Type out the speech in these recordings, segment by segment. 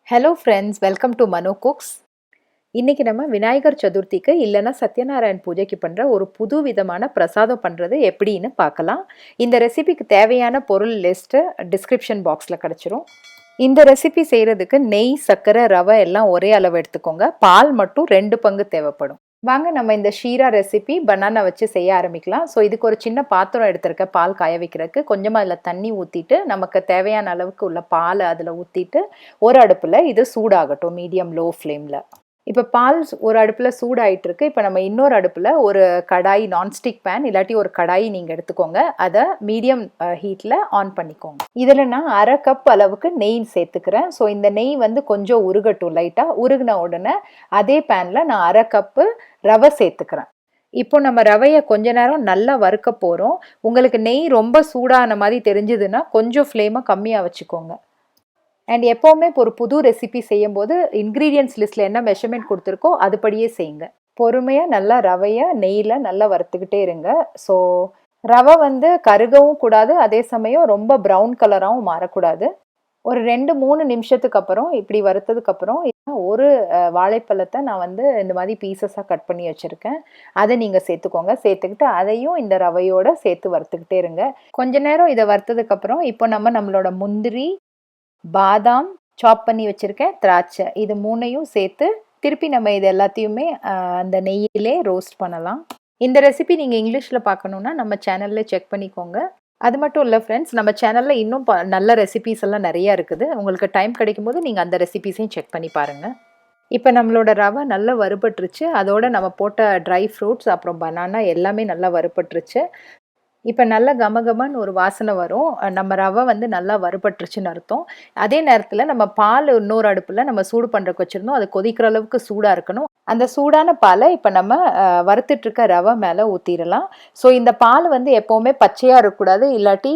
Hello friends, welcome to ManoCooks. இன்னைக்கு நம்ம விநாயகர் சதுர்த்திக்கு இல்லனா சத்யநாராயண் பூஜைக்கு பண்ற ஒரு புது விதமான பிரசாதம் பண்றது எப்படின்னு பார்க்கலாம். இந்த ரெசிபிக்கு தேவையான பொருள் லிஸ்ட் டிஸ்கிரிப்ஷன் பாக்ஸ்ல கிடைச்சிரும். இந்த ரெசிபி செய்யறதுக்கு நெய், சர்க்கரை, ரவை எல்லாம் ஒரே அளவு எடுத்துக்கோங்க. பால் மட்டும் 2 பங்கு தேவைப்படும். வாங்க நம்ம இந்த ஷீரா ரெசிபி பனானா வச்சு செய்ய ஆரம்பிக்கலாம். ஸோ இதுக்கு ஒரு சின்ன பாத்திரம் எடுத்திருக்கேன் பால் காய வைக்கிறதுக்கு. கொஞ்சமாக அதில் தண்ணி ஊற்றிட்டு நமக்கு தேவையான அளவுக்கு உள்ள பால் அதில் ஊற்றிட்டு ஒரு அடுப்பில் இது சூடாகட்டும் மீடியம் லோ ஃப்ளேமில். இப்போ பால் ஒரு அடுப்பில் சூடாயிட்டு இருக்கு. இப்போ நம்ம இன்னொரு அடுப்பில் ஒரு கடாய், நான்ஸ்டிக் பேன் இல்லாட்டி ஒரு கடாய் நீங்கள் எடுத்துக்கோங்க. அதை மீடியம் ஹீட்டில் ஆன் பண்ணிக்கோங்க. இதில் நான் 1/2 கப் அளவுக்கு நெய் சேர்த்துக்கிறேன். ஸோ இந்த நெய் வந்து கொஞ்சம் உருகட்டும். லைட்டாக உருகின உடனே அதே பேனில் நான் 1/2 கப்பு ரவை சேர்த்துக்கிறேன். இப்போ நம்ம ரவையை கொஞ்ச நேரம் நல்லா வறுக்க போகிறோம். உங்களுக்கு நெய் ரொம்ப சூடான மாதிரி தெரிஞ்சதுன்னா கொஞ்சம் ஃப்ளேமை கம்மியாக வச்சுக்கோங்க. அண்ட் எப்போவுமே ஒரு புது ரெசிபி செய்யும்போது இன்க்ரீடியன்ட்ஸ் லிஸ்ட்டில் என்ன மெஷர்மெண்ட் கொடுத்துருக்கோ அதுபடியே செய்யுங்க. பொறுமையாக நல்லா ரவையை நெய்யில் நல்லா வறுத்துக்கிட்டே இருங்க. ஸோ ரவை வந்து கருகவும் கூடாது, அதே சமயம் ரொம்ப ப்ரௌன் கலராகவும் மாறக்கூடாது. ஒரு 2-3 நிமிஷத்துக்கு அப்புறம் இப்படி வறுத்ததுக்கப்புறம் ஒரு வாழைப்பழத்தை நான் வந்து இந்த மாதிரி பீசஸாக கட் பண்ணி வச்சுருக்கேன். அதை நீங்கள் சேர்த்துக்கோங்க. சேர்த்துக்கிட்டு அதையும் இந்த ரவையோடு சேர்த்து வறுத்துக்கிட்டே இருங்க. கொஞ்ச நேரம் இதை வறுத்ததுக்கப்புறம் இப்போ நம்மளோட முந்திரி, பாதாம், சாப் பண்ணி வச்சுருக்கேன், திராட்சை, இது 3ஐயும் சேர்த்து திருப்பி நம்ம இது எல்லாத்தையுமே அந்த நெய்யிலே ரோஸ்ட் பண்ணலாம். இந்த ரெசிபி நீங்கள் இங்கிலீஷில் பார்க்கணுன்னா நம்ம சேனலில் செக் பண்ணிக்கோங்க. அது மட்டும் இல்லை ஃப்ரெண்ட்ஸ், நம்ம சேனலில் இன்னும் நல்ல ரெசிபீஸ் எல்லாம் நிறையா இருக்குது. உங்களுக்கு டைம் கிடைக்கும் போது நீங்கள் அந்த ரெசிபீஸையும் செக் பண்ணி பாருங்கள். இப்போ நம்மளோட ரவை நல்லா வறுபட்டுருச்சு. அதோட நம்ம போட்ட ட்ரை ஃப்ரூட்ஸ் அப்புறம் பனானா எல்லாமே நல்லா வறுபட்டுருச்சு. இப்போ நல்லா கமகமன்னு ஒரு வாசனை வரும். நம்ம ரவை வந்து நல்லா வறுபட்டுருச்சுன்னு அர்த்தம். அதே நேரத்தில் நம்ம பால் இன்னொரு அடுப்பில் நம்ம சூடு பண்ணுறக்கு வச்சுருந்தோம். அது கொதிக்கிற அளவுக்கு சூடாக இருக்கணும். அந்த சூடான பாலை இப்போ நம்ம வறுத்துட்ருக்க ரவை மேலே ஊற்றிடலாம். ஸோ இந்த பால் வந்து எப்போவுமே பச்சையாக இருக்கக்கூடாது, இல்லாட்டி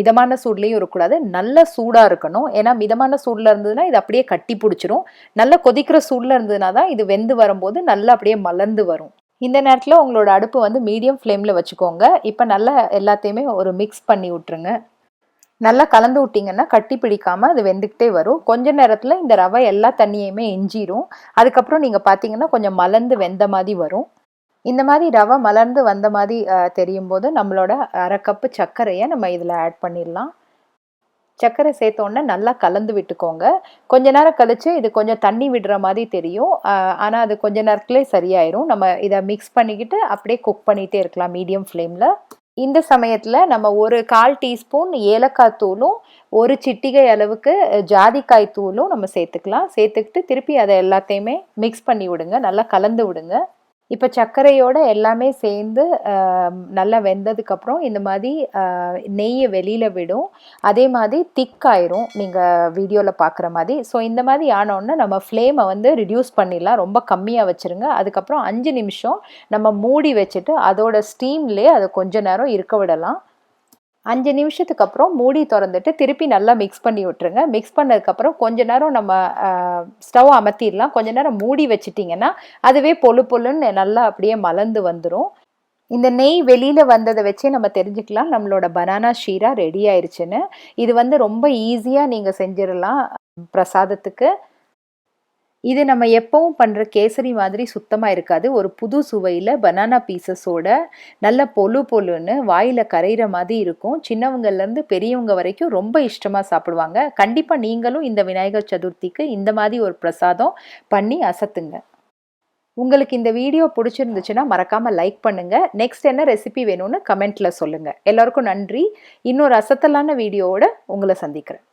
மிதமான சூட்லேயும் இருக்கக்கூடாது, நல்ல சூடாக இருக்கணும். ஏன்னா மிதமான சூடில் இருந்ததுன்னா இது அப்படியே கட்டி பிடிச்சிரும். நல்லா கொதிக்கிற சூடில் இருந்ததுனா தான் இது வெந்து வரும்போது நல்லா அப்படியே மலர்ந்து வரும். இந்த நேரத்தில் உங்களோட அடுப்பு வந்து மீடியம் ஃப்ளேமில் வச்சுக்கோங்க. இப்போ நல்லா எல்லாத்தையுமே ஒரு மிக்ஸ் பண்ணி விட்ருங்க. நல்லா கலந்து விட்டிங்கன்னா கட்டி பிடிக்காமல் அது வெந்துக்கிட்டே வரும். கொஞ்ச நேரத்தில் இந்த ரவை எல்லா தண்ணியுமே எஞ்சிரும். அதுக்கப்புறம் நீங்கள் பார்த்தீங்கன்னா கொஞ்சம் மலர்ந்து வெந்த மாதிரி வரும். இந்த மாதிரி ரவை மலர்ந்து வந்த மாதிரி தெரியும் போது நம்மளோட 1/2 கப்பு சர்க்கரையை நம்ம இதில் ஆட் பண்ணிடலாம். சர்க்கரை சேர்த்தோன்னே நல்லா கலந்து விட்டுக்கோங்க. கொஞ்ச நேரம் கழித்து இது கொஞ்சம் தண்ணி விடுற மாதிரி தெரியும். ஆனால் அது கொஞ்ச நேரத்துலேயே சரியாயிரும். நம்ம இதை மிக்ஸ் பண்ணிக்கிட்டு அப்படியே குக் பண்ணிகிட்டே இருக்கலாம் மீடியம் ஃப்ளேமில். இந்த சமயத்தில் நம்ம ஒரு 1/4 டீஸ்பூன் ஏலக்காய் தூளும் 1 சிட்டிகை அளவுக்கு ஜாதிக்காய் தூளும் நம்ம சேர்த்துக்கலாம். சேர்த்துக்கிட்டு திருப்பி அதை எல்லாத்தையுமே மிக்ஸ் பண்ணி விடுங்க, நல்லா கலந்து விடுங்க. இப்போ சர்க்கரையோடு எல்லாமே சேர்ந்து நல்லா வெந்ததுக்கப்புறம் இந்த மாதிரி நெய்யை வெளியில் விடும். அதே மாதிரி திக்காயிரும் நீங்கள் வீடியோவில் பார்க்குற மாதிரி. ஸோ இந்த மாதிரி ஆனோடனே நம்ம ஃப்ளேமை வந்து ரிடியூஸ் பண்ணிடலாம். ரொம்ப கம்மியாக வச்சுருங்க. அதுக்கப்புறம் 5 நிமிஷம் நம்ம மூடி வச்சுட்டு அதோட ஸ்டீம்லேயே அதை கொஞ்ச நேரம் இருக்க விடலாம். 5 நிமிஷத்துக்கு அப்புறம் மூடி திறந்துட்டு திருப்பி நல்லா மிக்ஸ் பண்ணி விட்டுருங்க. மிக்ஸ் பண்ணதுக்கப்புறம் கொஞ்ச நேரம் நம்ம ஸ்டவ் அமர்த்திடலாம். கொஞ்ச நேரம் மூடி வச்சிட்டிங்கன்னா அதுவே பொழுன்னு நல்லா அப்படியே மலர்ந்து வந்துடும். இந்த நெய் வெளியில் வந்ததை வச்சே நம்ம தெரிஞ்சுக்கலாம் நம்மளோட பனானா ஷீரா ரெடி ஆயிடுச்சுன்னு. இது வந்து ரொம்ப ஈஸியாக நீங்கள் செஞ்சிடலாம் பிரசாதத்துக்கு. இது நம்ம எப்பவும் பண்ணுற கேசரி மாதிரி சுத்தமாக இருக்காது. ஒரு புது சுவையில் பனானா பீசஸோட நல்ல பொழுன்னு வாயில் கரைகிற மாதிரி இருக்கும். சின்னவங்கள்லேருந்து பெரியவங்க வரைக்கும் ரொம்ப இஷ்டமாக சாப்பிடுவாங்க. கண்டிப்பாக நீங்களும் இந்த விநாயகர் சதுர்த்திக்கு இந்த மாதிரி ஒரு பிரசாதம் பண்ணி அசத்துங்க. உங்களுக்கு இந்த வீடியோ பிடிச்சிருந்துச்சுன்னா மறக்காமல் லைக் பண்ணுங்கள். நெக்ஸ்ட் என்ன ரெசிபி வேணும்னு கமெண்ட்டில் சொல்லுங்கள். எல்லோருக்கும் நன்றி. இன்னொரு அசத்தலான வீடியோவோட உங்களை சந்திக்கிறேன்.